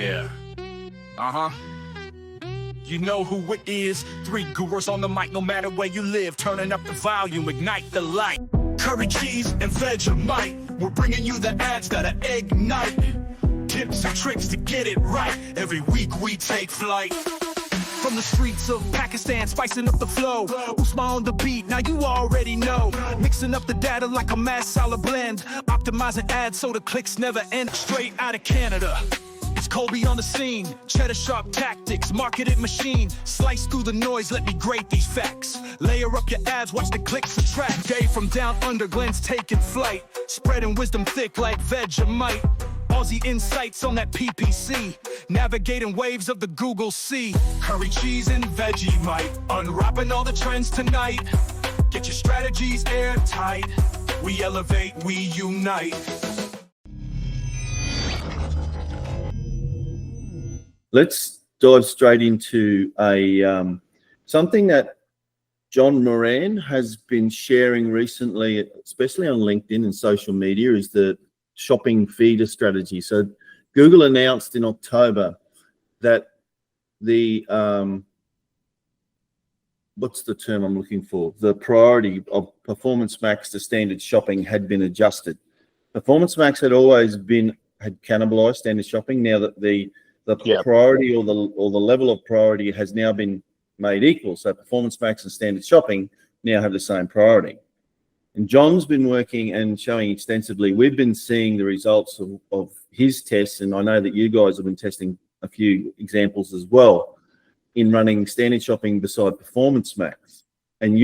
Yeah. Uh-huh. You know who it is. 3 gurus on the mic, no matter where you live. Turning up the volume, ignite the light. Curry, cheese, and Vegemite. We're bringing you the ads that'll ignite. Tips and tricks to get it right. Every week we take flight. From the streets of Pakistan, spicing up the flow. Usama on the beat, now you already know. Mixing up the data like a mass solid blend. Optimizing ads so the clicks never end. Straight out of Canada. It's Colby on the scene. Cheddar sharp tactics, marketed machine. Slice through the noise, let me grade these facts. Layer up your ads, watch the clicks attract. Dave from down under, Glen's taking flight. Spreading wisdom thick like Vegemite. Aussie insights on that PPC. Navigating waves of the Google Sea. Curry, cheese, and Vegemite. Unwrapping all the trends tonight. Get your strategies airtight. We elevate, we unite. Let's dive straight into something that John Moran has been sharing recently, especially on LinkedIn and social media, is the shopping feeder strategy. So Google announced in October that the what's the term I'm looking for? The priority of Performance Max to standard shopping had been adjusted. Performance Max had always had cannibalized standard shopping. Now that the priority or the level of priority has now been made equal. So Performance Max and standard shopping now have the same priority. And John's been working and showing extensively. We've been seeing the results of his tests, and I know that you guys have been testing a few examples as well in running standard shopping beside Performance Max. And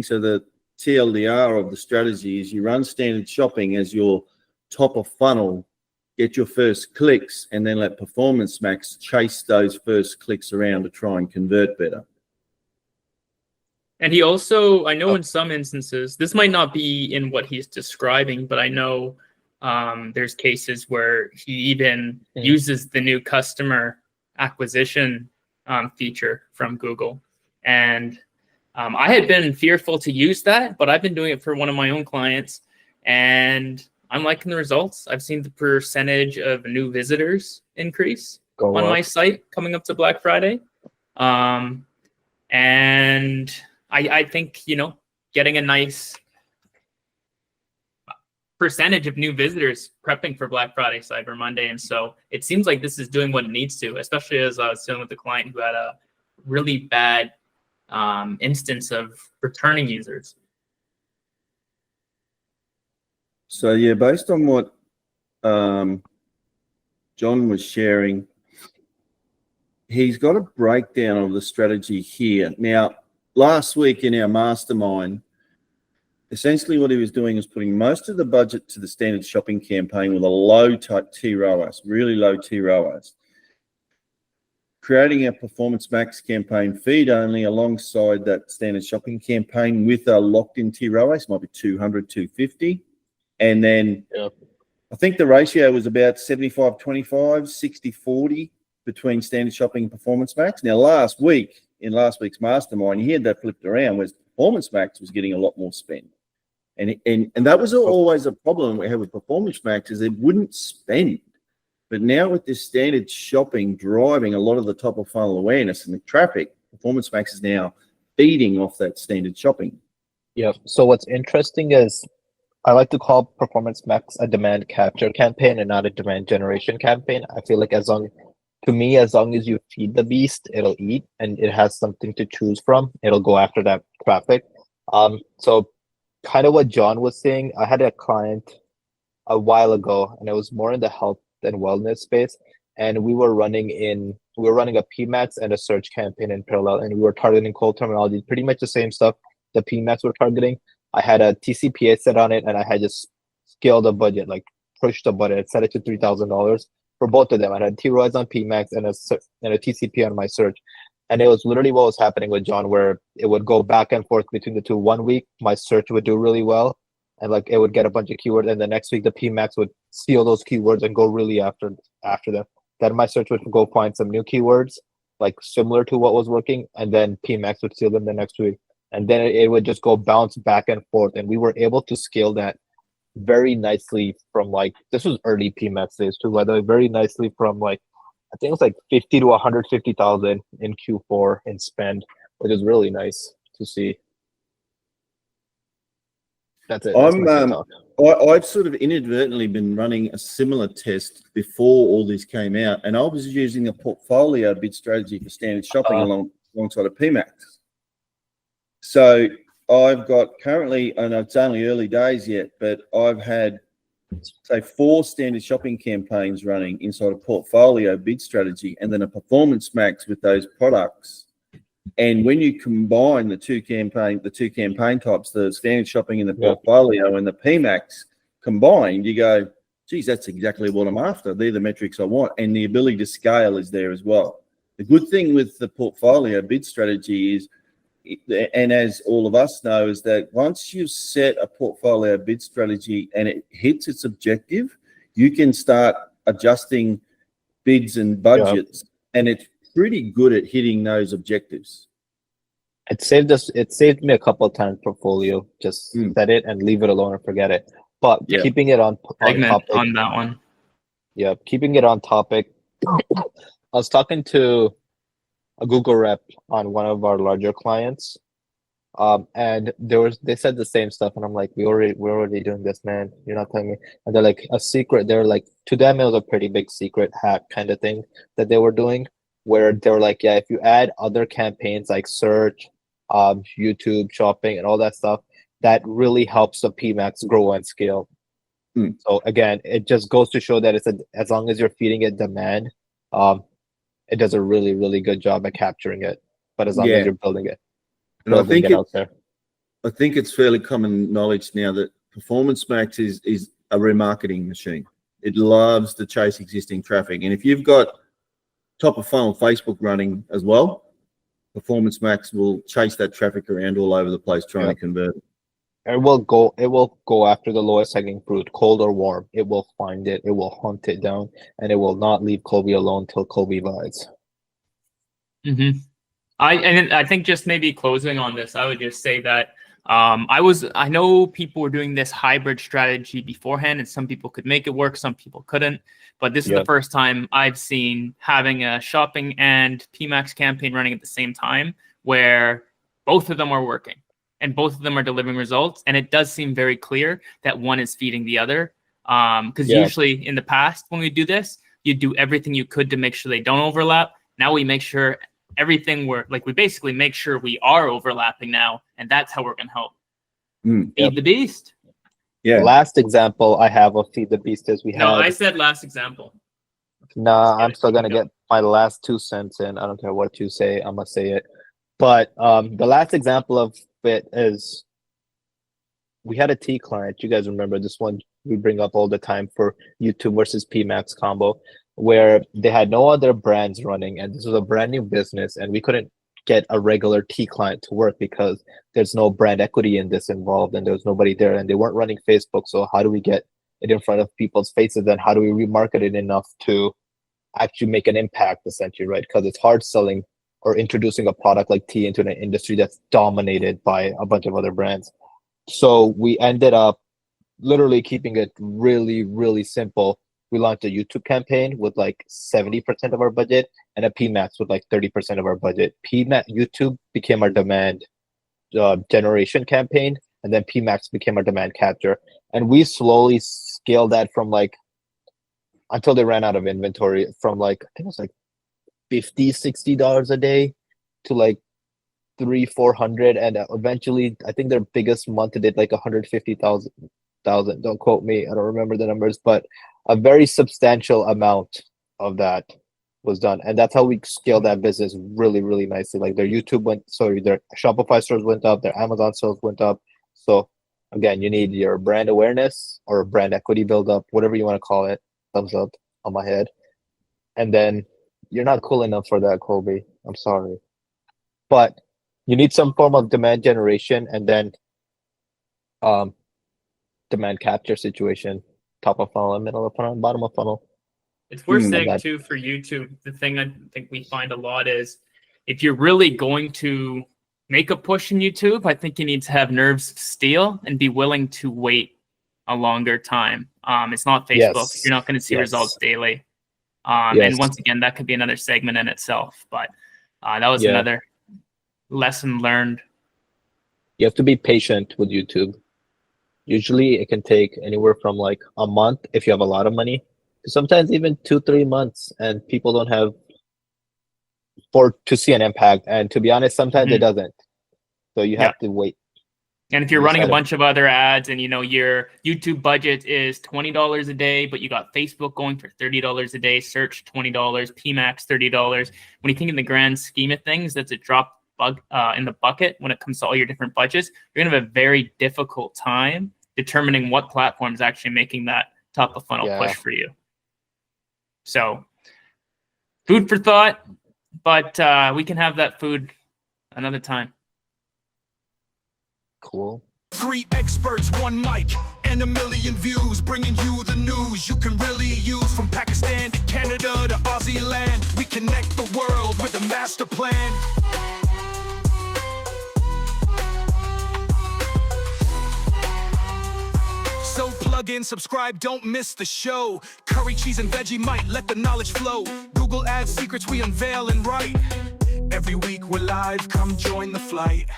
so the TLDR of the strategy is you run standard shopping as your top of funnel, get your first clicks, and then let Performance Max chase those first clicks around to try and convert better. And he also, I know in some instances, this might not be in what he's describing, but I know there's cases where he even uses the new customer acquisition feature from Google. And I had been fearful to use that, but I've been doing it for one of my own clients, and I'm liking the results. I've seen the percentage of new visitors increase on my site coming up to Black Friday. And I think, getting a nice percentage of new visitors prepping for Black Friday, Cyber Monday. And so it seems like this is doing what it needs to, especially as I was dealing with a client who had a really bad instance of returning users. So yeah, based on what John was sharing, he's got a breakdown of the strategy here. Now, last week in our mastermind, essentially what he was doing is putting most of the budget to the standard shopping campaign with a low tROAS, really low tROAS. Creating a Performance Max campaign feed only alongside that standard shopping campaign with a locked-in tROAS, might be 200, 250. And then I think the ratio was about 75-25, 60-40 between standard shopping and Performance Max. Now, last week, in last week's mastermind, he had that flipped around, where Performance Max was getting a lot more spend. And that was always a problem we had with Performance Max, is it wouldn't spend. But now with this standard shopping driving a lot of the top of funnel awareness and the traffic, Performance Max is now feeding off that standard shopping. Yeah. So what's interesting is I like to call Performance Max a demand capture campaign and not a demand generation campaign. I feel like as long as you feed the beast, it'll eat, and it has something to choose from. It'll go after that traffic. So kind of what John was saying, I had a client a while ago, and it was more in the health and wellness space. And we were running a PMax and a search campaign in parallel, and we were targeting cold terminology, pretty much the same stuff the PMax were targeting. I had a TCPA set on it, and I had just scaled the budget, like pushed the budget. I set it to $3,000 for both of them. I had tROAS on PMax and a TCP on my search. And it was literally what was happening with John, where it would go back and forth between the two. 1 week, my search would do really well, and like it would get a bunch of keywords. And the next week, the PMax would steal those keywords and go really after them. Then my search would go find some new keywords, like similar to what was working, and then PMax would steal them the next week. And then it would just go bounce back and forth. And we were able to scale that very nicely from this was early PMax days too, by the way, very nicely from like I think it was like 50 to 150,000 in Q4 in spend, which is really nice to see. That's it. That's my talk. I've sort of inadvertently been running a similar test before all this came out, and I was using a portfolio bid strategy for standard shopping alongside a PMax. So I've got currently, and it's only early days yet, but I've had, say, 4 standard shopping campaigns running inside a portfolio bid strategy, and then a performance max with those products. And when you combine the two campaign types, the standard shopping and the portfolio and the PMax combined, you go, geez, that's exactly what I'm after. They're the metrics I want. And the ability to scale is there as well. The good thing with the portfolio bid strategy is, and as all of us know, is that once you set a portfolio bid strategy and it hits its objective, you can start adjusting bids and budgets, and it's pretty good at hitting those objectives. It saved me a couple of times portfolio. Just set it and leave it alone and forget it. But keeping it on topic on that one. Yeah, keeping it on topic. I was talking to a Google rep on one of our larger clients, and they said the same stuff, and I'm like, we're already doing this, man. You're not telling me. And they're like, a secret. They're like, to them it was a pretty big secret hack kind of thing that they were doing, where they were like, yeah, if you add other campaigns like search, YouTube, shopping, and all that stuff, that really helps the PMax grow and scale. So again, it just goes to show that as long as you're feeding it demand, it does a really, really good job at capturing it. But as long as you're building it, and I think it's fairly common knowledge now that Performance Max is a remarketing machine. It loves to chase existing traffic, and if you've got top of funnel Facebook running as well, Performance Max will chase that traffic around all over the place trying to convert it. It will go after the lowest hanging fruit, cold or warm. It will find it, it will hunt it down, and it will not leave Colby alone till Colby buys. I think just maybe closing on this, I would just say that I know people were doing this hybrid strategy beforehand, and some people could make it work, some people couldn't. But this is the first time I've seen having a shopping and PMax campaign running at the same time, where both of them are working and both of them are delivering results. And it does seem very clear that one is feeding the other. Because usually in the past, when we do this, you do everything you could to make sure they don't overlap. Now we make sure we basically make sure we are overlapping now. And that's how we're going to help feed the beast. Yeah. Last example I have of feed the beast is I said last example. Nah, I'm still gonna get my last 2 cents in. I don't care what you say, I'm gonna say it. But the last example of it is, we had a T client. You guys remember this one we bring up all the time for YouTube versus PMax combo, where they had no other brands running, and this was a brand new business, and we couldn't get a regular T client to work because there's no brand equity in this involved, and there was nobody there, and they weren't running Facebook. So how do we get it in front of people's faces? Then how do we remarket it enough to actually make an impact, essentially, right? Because it's hard selling or introducing a product like tea into an industry that's dominated by a bunch of other brands. So we ended up literally keeping it really, really simple. We launched a YouTube campaign with like 70% of our budget and a PMax with like 30% of our budget. YouTube became our demand generation campaign, and then PMax became our demand capture. And we slowly scaled that from until they ran out of inventory, from I think it was like $50-$60 a day to like $300-$400, and eventually I think their biggest month they did like 150,000. Don't quote me, I don't remember the numbers, but a very substantial amount of that was done. And that's how we scaled that business really, really nicely. Like their Shopify stores went up, their Amazon stores went up. So again, you need your brand awareness or brand equity build up, whatever you want to call it. Thumbs up on my head. And then you're not cool enough for that, Colby. I'm sorry. But you need some form of demand generation, and then demand capture situation, top of funnel, middle of funnel, bottom of funnel. It's worth saying too for YouTube, the thing I think we find a lot is, if you're really going to make a push in YouTube, I think you need to have nerves of steel and be willing to wait a longer time. It's not Facebook. You're not going to see results daily. And Yes. once again, that could be another segment in itself. But that was Yeah. another lesson learned. You have to be patient with YouTube. Usually it can take anywhere from like a month if you have a lot of money, to sometimes even 2-3 months, and people don't have to see an impact. And to be honest, sometimes it doesn't. So you have to wait. And if you're running a bunch of other ads and your YouTube budget is $20 a day, but you got Facebook going for $30 a day, search $20, PMax $30. When you think in the grand scheme of things, that's a drop in the bucket when it comes to all your different budgets. You're gonna have a very difficult time determining what platform is actually making that top of funnel push for you. So food for thought, but we can have that food another time. Cool. 3 experts, 1 mic, and 1 million views, bringing you the news you can really use. From Pakistan to Canada to Aussie land, we connect the world with a master plan. So plug in, subscribe, don't miss the show. Curry, cheese, and Vegemite, let the knowledge flow. Google Ads secrets we unveil and write. Every week we're live, come join the flight.